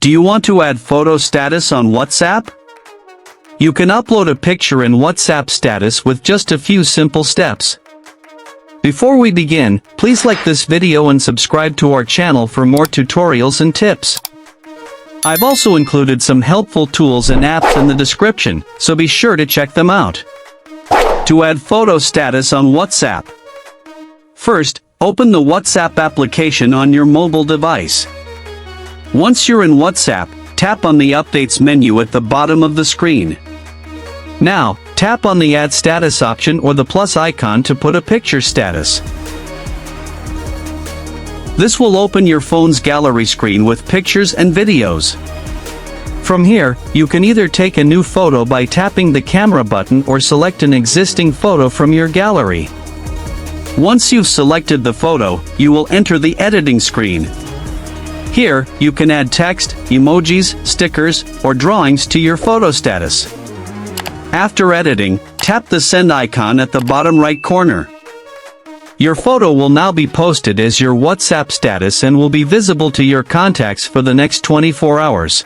Do you want to add photo status on WhatsApp? You can upload a picture in WhatsApp status with just a few simple steps. Before we begin, please like this video and subscribe to our channel for more tutorials and tips. I've also included some helpful tools and apps in the description, so be sure to check them out. To add photo status on WhatsApp. First, open the WhatsApp application on your mobile device. Once you're in WhatsApp, tap on the Updates menu at the bottom of the screen. Now, tap on the Add Status option or the plus icon to put a picture status. This will open your phone's gallery screen with pictures and videos. From here, you can either take a new photo by tapping the camera button or select an existing photo from your gallery. Once you've selected the photo, you will enter the editing screen. Here, you can add text, emojis, stickers, or drawings to your photo status. After editing, tap the send icon at the bottom right corner. Your photo will now be posted as your WhatsApp status and will be visible to your contacts for the next 24 hours.